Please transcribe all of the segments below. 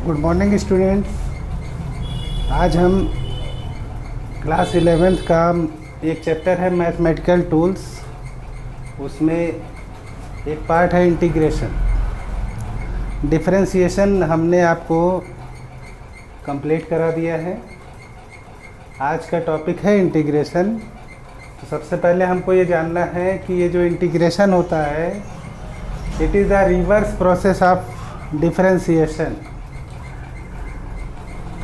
Good morning students. आज हम class 11th का एक चैप्टर है मैथमेटिकल टूल्स, उसमें एक पार्ट है इंटीग्रेशन। डिफरेंशिएशन हमने आपको कंप्लीट करा दिया है। आज का टॉपिक है इंटीग्रेशन। तो सबसे पहले हमको ये जानना है कि ये जो इंटीग्रेशन होता है it is the reverse process of differentiation.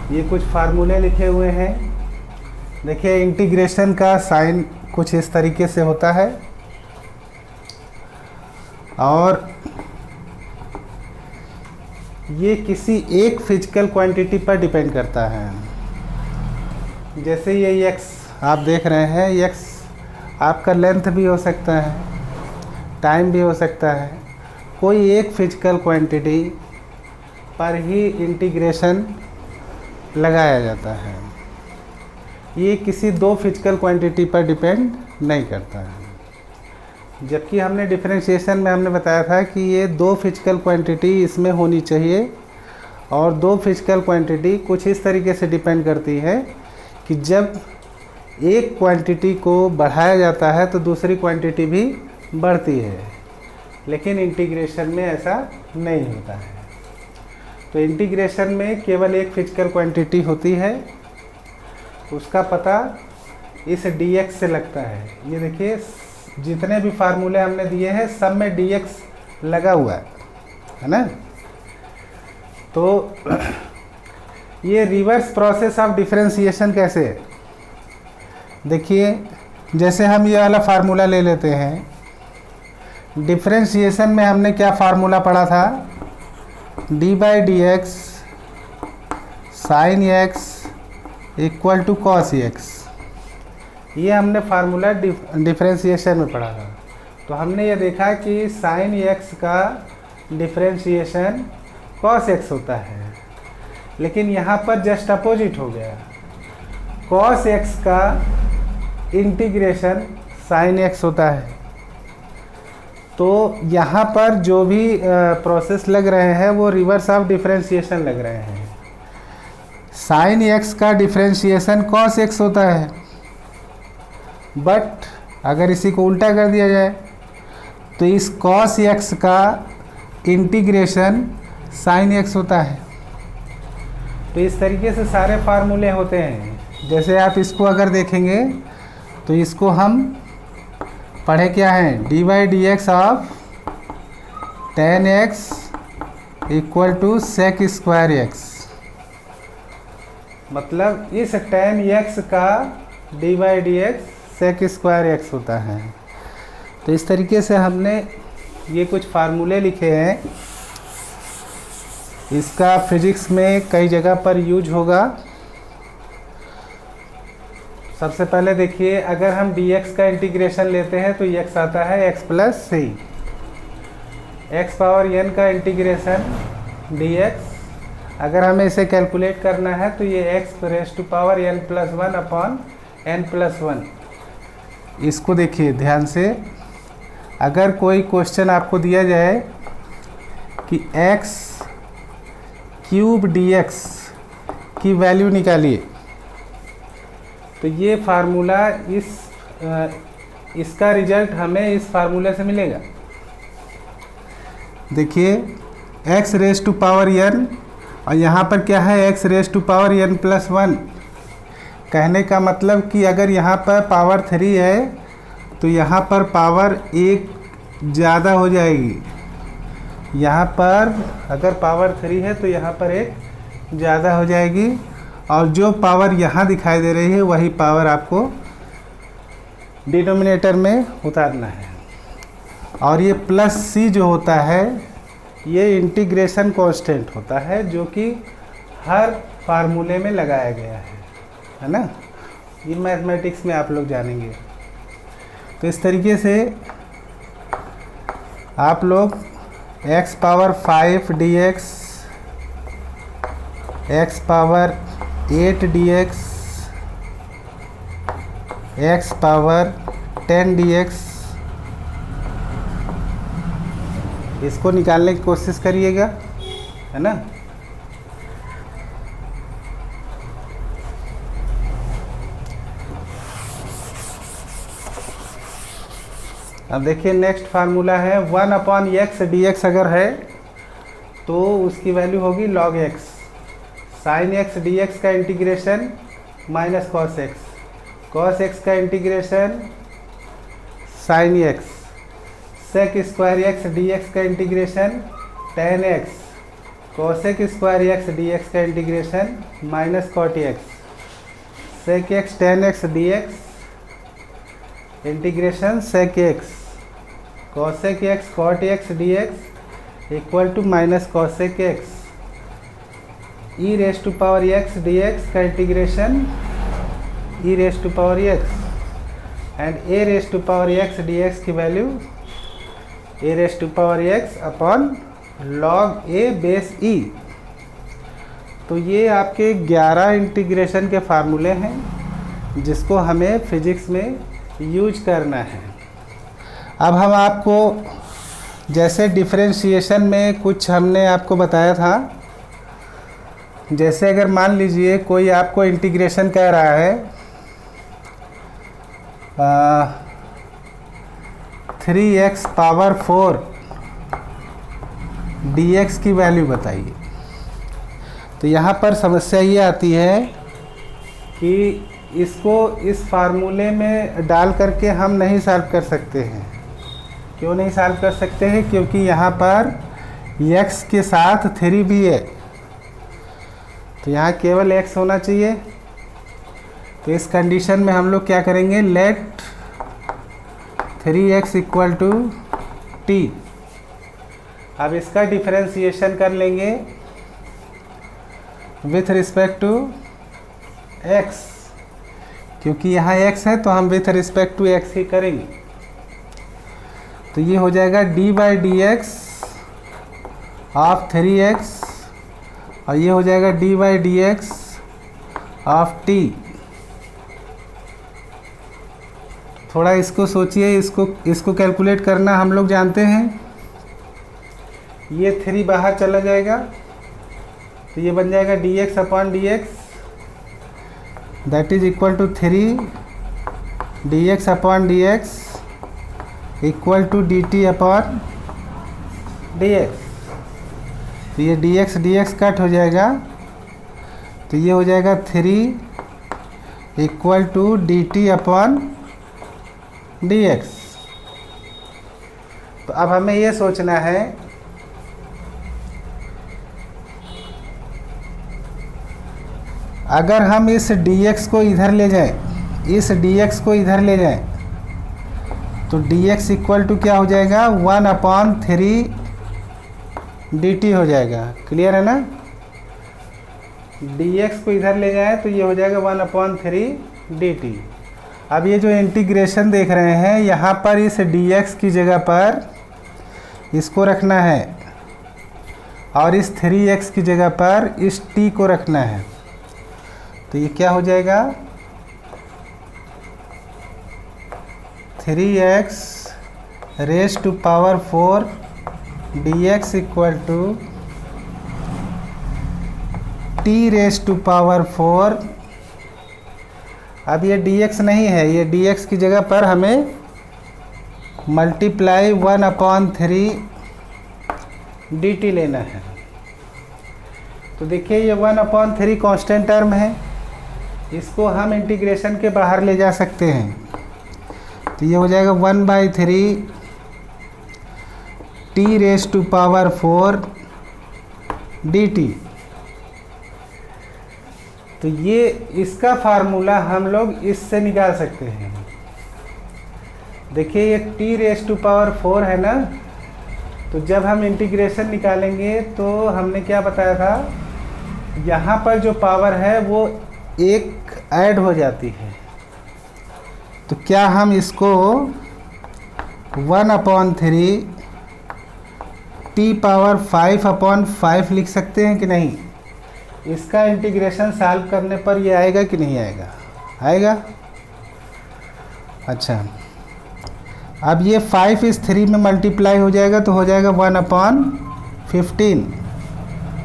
ये कुछ फार्मूले लिखे हुए हैं। देखिए, इंटीग्रेशन का साइन कुछ इस तरीके से होता है और ये किसी एक फिजिकल क्वांटिटी पर डिपेंड करता है। जैसे ये x आप देख रहे हैं, x आपका लेंथ भी हो सकता है, टाइम भी हो सकता है। कोई एक फिजिकल क्वांटिटी पर ही इंटीग्रेशन लगाया जाता है। ये किसी दो फिजिकल क्वांटिटी पर डिपेंड नहीं करता है। जबकि हमने डिफरेंशिएशन में हमने बताया था कि ये दो फिजिकल क्वांटिटी इसमें होनी चाहिए और दो फिजिकल क्वांटिटी कुछ इस तरीके से डिपेंड करती है कि जब एक क्वांटिटी को बढ़ाया जाता है तो दूसरी क्वांटिटी भी बढ़ती है। लेकिन इंटीग्रेशन में ऐसा नहीं होता है। तो इंटीग्रेशन में केवल एक फिजिकल क्वांटिटी होती है, उसका पता इस dx से लगता है। ये देखिए, जितने भी फार्मूले हमने दिए हैं सब में dx लगा हुआ है ना। तो ये रिवर्स प्रोसेस ऑफ डिफरेंशिएशन कैसे है, देखिए। जैसे हम ये वाला फार्मूला ले लेते हैं। डिफरेंशिएशन में हमने क्या फार्मूला पढ़ा था, D by D X sine X equal to cos X. ये हमने फार्मूला डिफरेंशिएशन में पढ़ा था। तो हमने ये देखा कि साइन एक्स का डिफरेंशिएशन कॉस एक्स होता है, लेकिन यहाँ पर जस्ट अपोजिट हो गया। कॉस एक्स का इंटीग्रेशन साइन एक्स होता है। तो यहाँ पर जो भी प्रोसेस लग रहे हैं वो रिवर्स ऑफ डिफरेंशिएशन लग रहे हैं। साइन एक्स का डिफरेंशिएशन कॉस एक्स होता है, बट अगर इसी को उल्टा कर दिया जाए तो इस कॉस एक्स का इंटीग्रेशन साइन एक्स होता है। तो इस तरीके से सारे फार्मूले होते हैं। जैसे आप इसको अगर देखेंगे तो इसको हम पढ़े क्या हैं, d by D x of ten x equal to sec square x. मतलब इस टेन एक्स का d by D x sec square x होता है। तो इस तरीके से हमने ये कुछ फार्मूले लिखे हैं। इसका फिजिक्स में कई जगह पर यूज होगा। सबसे पहले देखिए, अगर हम dx का इंटीग्रेशन लेते हैं तो x आता है x प्लस सी। x पावर n का इंटीग्रेशन dx, अगर हमें इसे कैलकुलेट करना है तो ये x raise to power n plus one upon n plus one. इसको देखिए ध्यान से। अगर कोई क्वेश्चन आपको दिया जाए कि x क्यूब dx की वैल्यू निकालिए, तो ये फार्मूला इसका रिजल्ट हमें इस फार्मूले से मिलेगा। देखिए, x raise to power n और यहाँ पर क्या है, x raise to power n plus one. कहने का मतलब कि अगर यहाँ पर पावर 3 है तो यहाँ पर पावर 1 ज़्यादा हो जाएगी। यहाँ पर अगर पावर 3 है तो यहाँ पर 1 ज़्यादा हो जाएगी, और जो पावर यहाँ दिखाई दे रही है वही पावर आपको डिनोमिनेटर में उतारना है। और ये प्लस सी जो होता है ये इंटीग्रेशन कांस्टेंट होता है, जो कि हर फार्मूले में लगाया गया है ना। ये मैथमेटिक्स में आप लोग जानेंगे। तो इस तरीके से आप लोग x power 5 dx, x power 8 dx, x power 10 dx, इसको निकालने की कोशिश करिएगा, है ना। अब देखिए नेक्स्ट फार्मूला है 1/x dx अगर है तो उसकी वैल्यू होगी log x। sin x dx का integration minus cos x, cos x का integration sin x, sec square x dx का integration tan x, cosec square x dx का integration minus cot x, sec x tan x dx integration sec x, cosec x cot x dx equal to minus cosec x, e raise to power x dx का integration e raise to power x and a raise to power x dx की value a raise to power x upon log a base e। तो ये आपके 11 integration के फार्मूले हैं जिसको हमें फिजिक्स में यूज करना है। अब हम आपको जैसे डिफरेंशिएशन में कुछ हमने आपको बताया था, जैसे अगर मान लीजिए कोई आपको इंटीग्रेशन कह रहा है 3x पावर 4 dx की वैल्यू बताइए, तो यहाँ पर समस्या ये आती है कि इसको इस फार्मूले में डाल करके हम नहीं सॉल्व कर सकते हैं। क्यों नहीं सॉल्व कर सकते हैं? क्योंकि यहाँ पर x के साथ 3 भी है, तो यहाँ केवल x होना चाहिए। तो इस कंडीशन में हम लोग क्या करेंगे, let 3x equal to t। अब इसका डिफरेंशिएशन कर लेंगे विथ रिस्पेक्ट टू x, क्योंकि यहाँ x है तो हम विथ रिस्पेक्ट टू x ही करेंगे। तो ये हो जाएगा d by D x of 3x और ये हो जाएगा d by D x of t। थोड़ा इसको सोचिए, इसको कैलकुलेट करना हम लोग जानते हैं। ये 3 बाहर चला जाएगा तो ये बन जाएगा dx upon dx that is equal to 3 dx upon dx equal to dt upon dx। तो ये dx कट हो जाएगा, तो ये हो जाएगा 3 equal to dt upon dx। तो अब हमें ये सोचना है अगर हम इस dx को इधर ले जाएं, इस dx को इधर ले जाएं, तो dx इक्वल टू क्या हो जाएगा, 1/3 dt हो जाएगा। क्लियर है ना? dx को इधर ले जाएं तो ये हो जाएगा 1/3 dt। अब ये जो इंटीग्रेशन देख रहे हैं यहाँ पर इस dx की जगह पर इसको रखना है और इस 3x की जगह पर इस t को रखना है। तो ये क्या हो जाएगा, 3x raise to power 4 dx equal to t raise to power 4। अब ये dx नहीं है, ये dx की जगह पर हमें मल्टीप्लाई 1/3 dt लेना है। तो देखिए ये 1/3 कांस्टेंट टर्म है, इसको हम इंटीग्रेशन के बाहर ले जा सकते हैं। तो ये हो जाएगा 1/3 t raise to power 4 dt। तो ये इसका फार्मूला हम लोग इससे निकाल सकते हैं। देखिए ये t रेस टू पावर 4 है ना, तो जब हम इंटीग्रेशन निकालेंगे तो हमने क्या बताया था, यहाँ पर जो पावर है वो एक ऐड हो जाती है। तो क्या हम इसको 1/3 t पावर 5/5 लिख सकते हैं कि नहीं? इसका इंटीग्रेशन सॉल्व करने पर ये आएगा कि नहीं आएगा? आएगा। अच्छा, अब ये 5 इस 3 में मल्टीप्लाई हो जाएगा तो हो जाएगा 1/15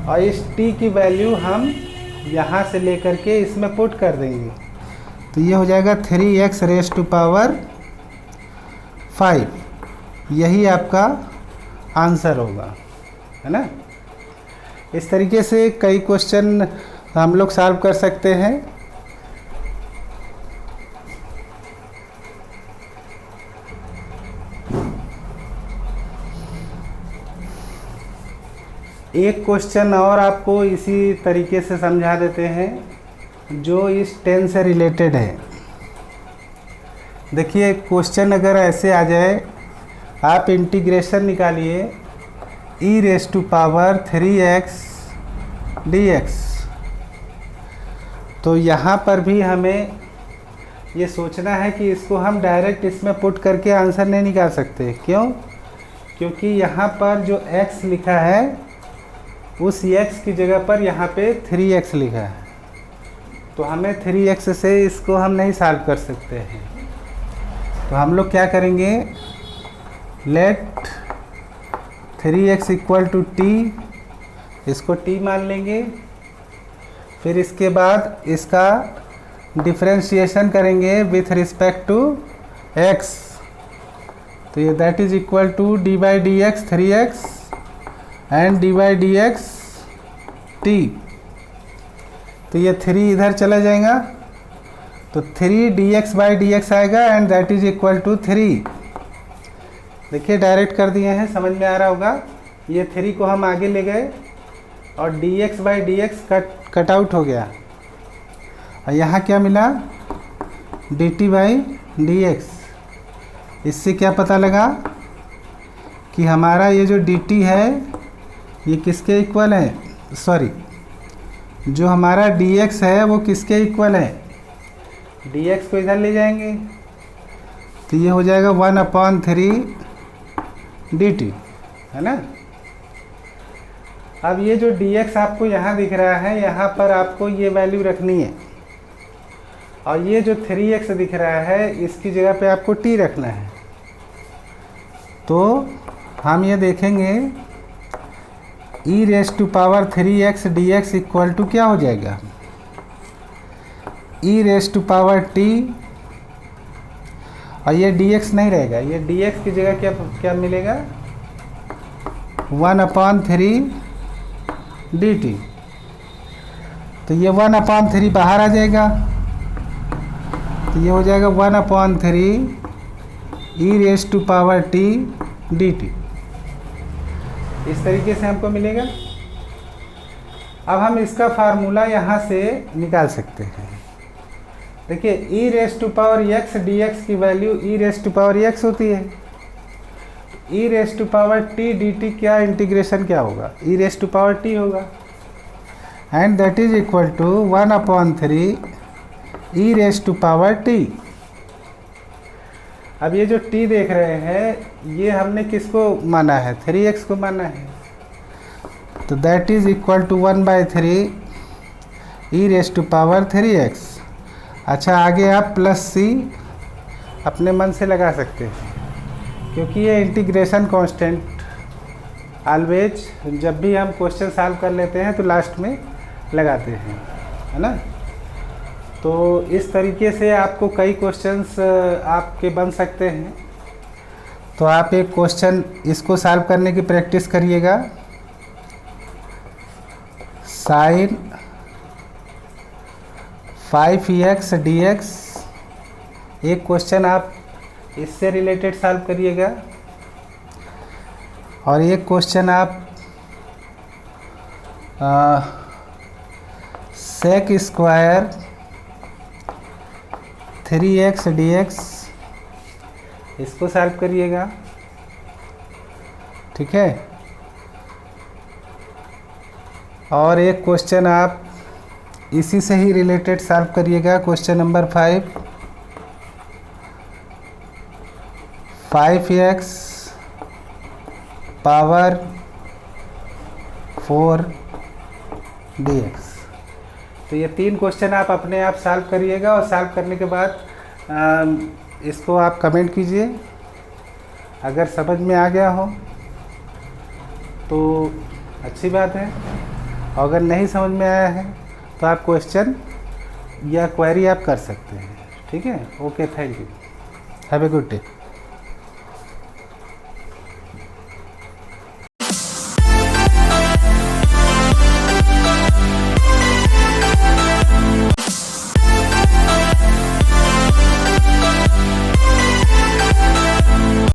और इस t की वैल्यू हम यहाँ से लेकर के इसमें पुट कर देंगे। तो ये हो जाएगा 3x रेस टू पावर 5। यही आपका आंसर होगा, है ना। इस तरीके से कई क्वेश्चन हम लोग सॉल्व कर सकते हैं। एक क्वेश्चन और आपको इसी तरीके से समझा देते हैं जो इस 10 से रिलेटेड है। देखिए क्वेश्चन अगर ऐसे आ जाए, आप इंटीग्रेशन निकालिए e⁻3x dx, तो यहाँ पर भी हमें ये सोचना है कि इसको हम डायरेक्ट इसमें पुट करके आंसर नहीं निकाल सकते। क्यों? क्योंकि यहाँ पर जो x लिखा है उस x की जगह पर यहाँ पे 3x लिखा है, तो हमें 3x से इसको हम नहीं सॉल्व कर सकते हैं। तो हम लोग क्या करेंगे, let 3x equal to t, इसको t मान लेंगे। फिर इसके बाद इसका डिफरेंशिएशन करेंगे विथ रिस्पेक्ट टू x, तो ये that is equal to d by D x 3x and d by D x t। तो ये 3 इधर चला जाएगा, तो 3 dx बाई डी एक्स आएगा and that is equal to 3। देखिए डायरेक्ट कर दिए हैं, समझ में आ रहा होगा। ये 3 को हम आगे ले गए और dx by D x cut out हो गया, और यहाँ क्या मिला, dt बाई डी एक्स। इससे क्या पता लगा कि हमारा ये जो dt है ये किसके इक्वल है, सॉरी जो हमारा dx है वो किसके इक्वल है, dx को इधर ले जाएंगे तो ये हो जाएगा 1/3 dt, है ना। अब ये जो dx आपको यहाँ दिख रहा है, यहाँ पर आपको ये वैल्यू रखनी है, और ये जो 3x दिख रहा है इसकी जगह पे आपको t रखना है। तो हम ये देखेंगे e⁻3x dx इक्वल टू क्या हो जाएगा, e⁻t, और ये dx नहीं रहेगा, ये dx की जगह क्या मिलेगा, 1/3 dt। तो ये 1/3 बाहर आ जाएगा, तो ये हो जाएगा 1/3 e⁻t dt। इस तरीके से हमको मिलेगा। अब हम इसका फार्मूला यहाँ से निकाल सकते हैं। देखिए e⁻x dx की वैल्यू e⁻x होती है, e⁻t dt क्या इंटीग्रेशन क्या होगा, e⁻t होगा, and that is equal to 1/3 e⁻t। अब ये जो t देख रहे हैं ये हमने किसको माना है, 3x को माना है, तो that is equal to 1/3 e⁻3x। अच्छा आगे आप +c अपने मन से लगा सकते हैं, क्योंकि ये इंटीग्रेशन कांस्टेंट ऑलवेज जब भी हम क्वेश्चन सॉल्व कर लेते हैं तो लास्ट में लगाते हैं, है ना। तो इस तरीके से आपको कई क्वेश्चंस आपके बन सकते हैं। तो आप एक क्वेश्चन इसको सॉल्व करने की प्रैक्टिस करिएगा। sin 5x dx, एक क्वेश्चन आप इससे रिलेटेड सॉल्व करिएगा, और एक क्वेश्चन आप sec स्क्वायर 3x dx, इसको सॉल्व करिएगा, ठीक है। और एक क्वेश्चन आप इसी से ही रिलेटेड सॉल्व करिएगा, question number 5x power 4 dx। तो ये 3 क्वेश्चन आप अपने आप सॉल्व करिएगा, और सॉल्व करने के बाद इसको आप कमेंट कीजिए। अगर समझ में आ गया हो तो अच्छी बात है, और अगर नहीं समझ में आया है तो आप क्वेश्चन या क्वेरी आप कर सकते हैं, ठीक है। Okay, thank you, have a good day.